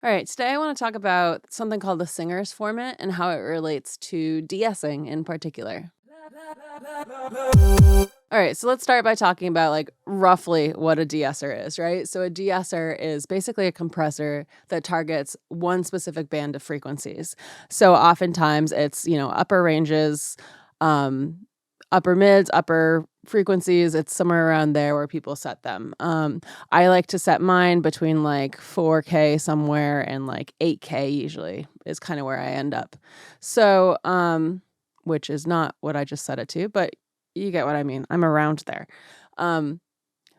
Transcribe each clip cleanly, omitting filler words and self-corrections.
All right, today I want to talk about something called the singer's formant and how it relates to de-essing in particular. All right, so let's start by talking about like roughly what a de-esser is, right? So a de-esser is basically a compressor that targets one specific band of frequencies. So oftentimes it's, upper ranges, um, upper mids, upper frequencies. It's somewhere around there where people set them. I like to set mine between like 4K somewhere and like 8K usually is kind of where I end up. So, which is not what I just set it to, but you get what I mean. I'm around there. Um,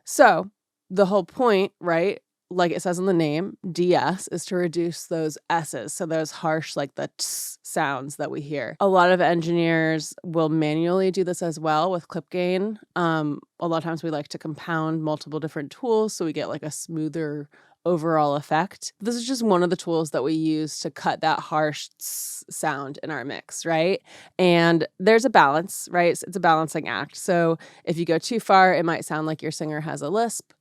so the whole point, right? Like it says in the name, DS is to reduce those S's. So those harsh, like the tss sounds that we hear. A lot of engineers will manually do this as well with clip gain. A lot of times we like to compound multiple different tools so we get like a smoother overall effect. This is just one of the tools that we use to cut that harsh tss sound in our mix, right? And there's a balance, right? It's a balancing act. So if you go too far, it might sound like your singer has a lisp.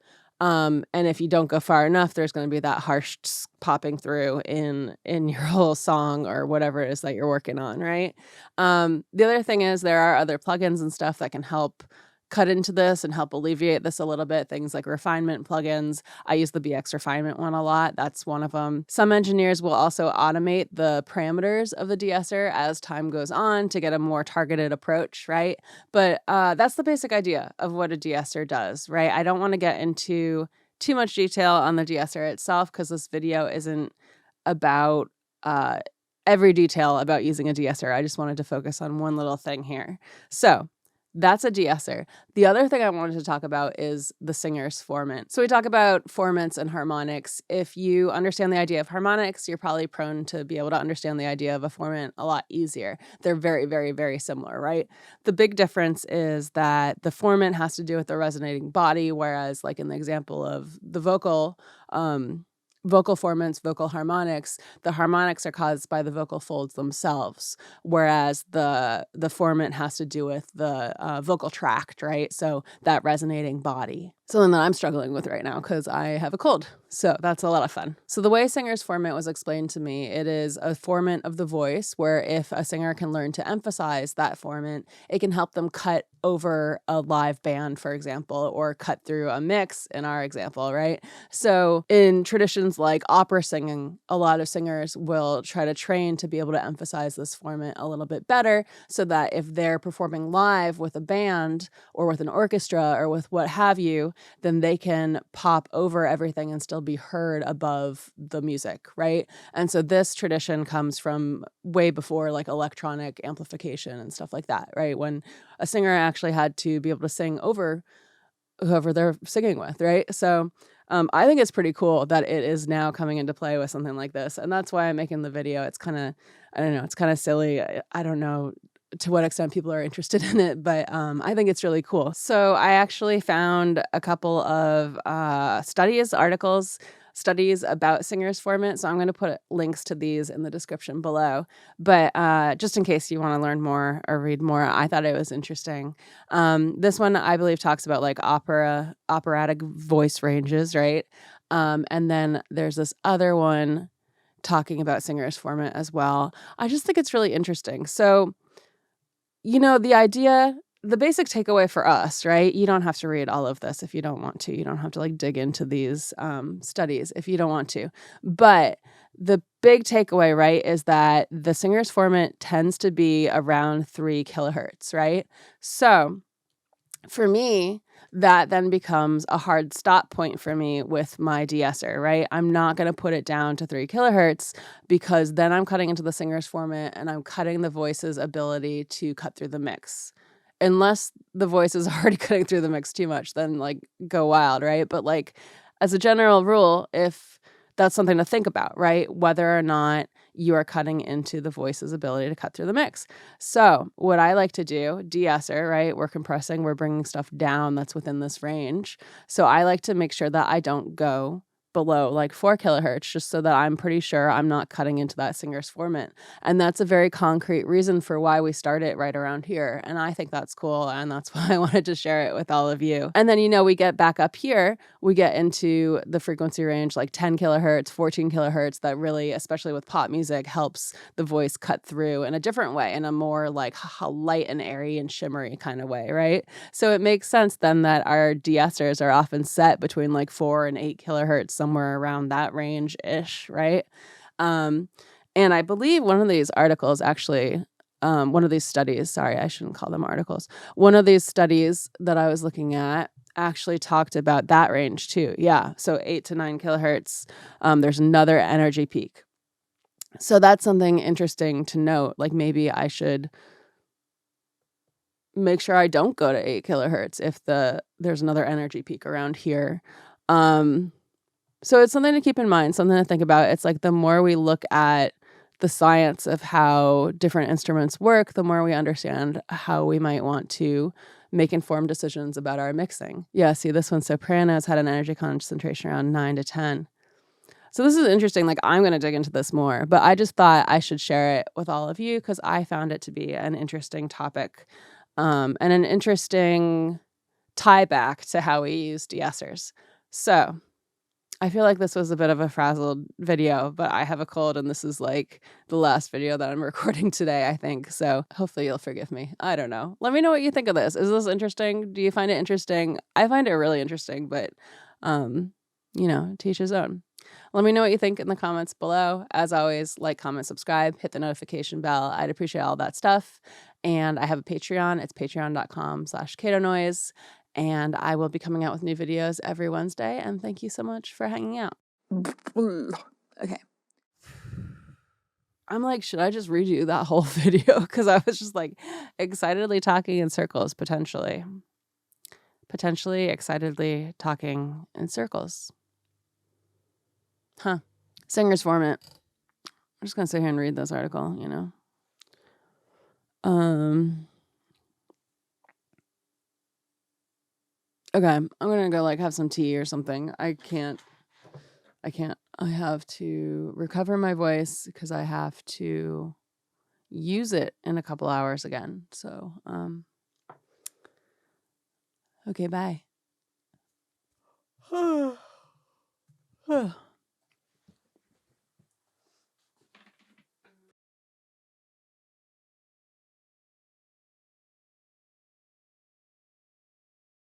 And if you don't go far enough, there's going to be that harsh tss popping through in your whole song or whatever it is that you're working on, right? The other thing is there are other plugins and stuff that can help cut into this and help alleviate this a little bit. Things like refinement plugins. I use the BX refinement one a lot. That's one of them. Some engineers will also automate the parameters of the de-esser as time goes on to get a more targeted approach, right? But that's the basic idea of what a de-esser does, right? I don't want to get into too much detail on the de-esser itself because this video isn't about every detail about using a de-esser. I just wanted to focus on one little thing here. So that's a de-esser. The other thing I wanted to talk about is the singer's formant. So we talk about formants and harmonics. If you understand the idea of harmonics, you're probably prone to be able to understand the idea of a formant a lot easier. They're very, very, very similar, right? The big difference is that the formant has to do with the resonating body, whereas like in the example of the vocal formants, vocal harmonics, the harmonics are caused by the vocal folds themselves, whereas the formant has to do with the vocal tract, right? So that resonating body. Something that I'm struggling with right now because I have a cold. So that's a lot of fun. So the way singer's formant was explained to me, it is a formant of the voice where if a singer can learn to emphasize that formant, it can help them cut over a live band, for example, or cut through a mix in our example, right? So in traditions like opera singing, a lot of singers will try to train to be able to emphasize this formant a little bit better so that if they're performing live with a band or with an orchestra or with what have you, then they can pop over everything and still be heard above the music, right? And so this tradition comes from way before like electronic amplification and stuff like that, right? When a singer actually had to be able to sing over whoever they're singing with, right? So I think it's pretty cool that it is now coming into play with something like this. And that's why I'm making the video. It's kind of, I don't know, it's kind of silly. I don't know to what extent people are interested in it, but I think it's really cool. So I actually found a couple of studies about singer's formant. So I'm going to put links to these in the description below. But just in case you want to learn more or read more, I thought it was interesting. This one, I believe, talks about like operatic voice ranges, right? And then there's this other one talking about singer's formant as well. I just think it's really interesting. So the basic takeaway for us, right? You don't have to read all of this if you don't want to. You don't have to like dig into these studies if you don't want to. But the big takeaway, right, is that the singer's formant tends to be around 3 kilohertz, right? So for me, that then becomes a hard stop point for me with my de-esser, right? I'm not going to put it down to 3 kilohertz because then I'm cutting into the singer's formant and I'm cutting the voice's ability to cut through the mix. Unless the voice is already cutting through the mix too much, then like go wild, right? But like as a general rule, if that's something to think about, right? Whether or not you are cutting into the voice's ability to cut through the mix. So what I like to do, de-esser, right? We're compressing, we're bringing stuff down that's within this range. So I like to make sure that I don't go below like 4 kilohertz, just so that I'm pretty sure I'm not cutting into that singer's formant. And that's a very concrete reason for why we start it right around here. And I think that's cool. And that's why I wanted to share it with all of you. And then, we get back up here, we get into the frequency range like 10 kilohertz, 14 kilohertz, that really, especially with pop music, helps the voice cut through in a different way, in a more like light and airy and shimmery kind of way, right? So it makes sense then that our de-essers are often set between like 4 and 8 kilohertz, somewhere around that range-ish, right? And I believe one of these articles actually, one of these studies, sorry, I shouldn't call them articles. One of these studies that I was looking at actually talked about that range too. Yeah, so 8 to 9 kilohertz, there's another energy peak. So that's something interesting to note. Like maybe I should make sure I don't go to 8 kilohertz if there's another energy peak around here. So it's something to keep in mind, something to think about. It's like the more we look at the science of how different instruments work, the more we understand how we might want to make informed decisions about our mixing. Yeah, see, this one, sopranos, had an energy concentration around 9 to 10. So this is interesting. Like, I'm going to dig into this more, but I just thought I should share it with all of you because I found it to be an interesting topic, and an interesting tie back to how we use de-essers. So I feel like this was a bit of a frazzled video, but I have a cold and this is like the last video that I'm recording today, I think. So hopefully you'll forgive me. I don't know. Let me know what you think of this. Is this interesting? Do you find it interesting? I find it really interesting, but, to each his own. Let me know what you think in the comments below. As always, like, comment, subscribe, hit the notification bell. I'd appreciate all that stuff. And I have a Patreon. It's patreon.com/CatoNoise. And I will be coming out with new videos every Wednesday. And thank you so much for hanging out. Okay. I'm like, should I just redo that whole video? Because I was just like excitedly talking in circles, potentially. Potentially excitedly talking in circles. Huh. Singer's Formant. I'm just going to sit here and read this article, Okay, I'm going to go have some tea or something. I can't. I have to recover my voice because I have to use it in a couple hours again. So, okay, bye.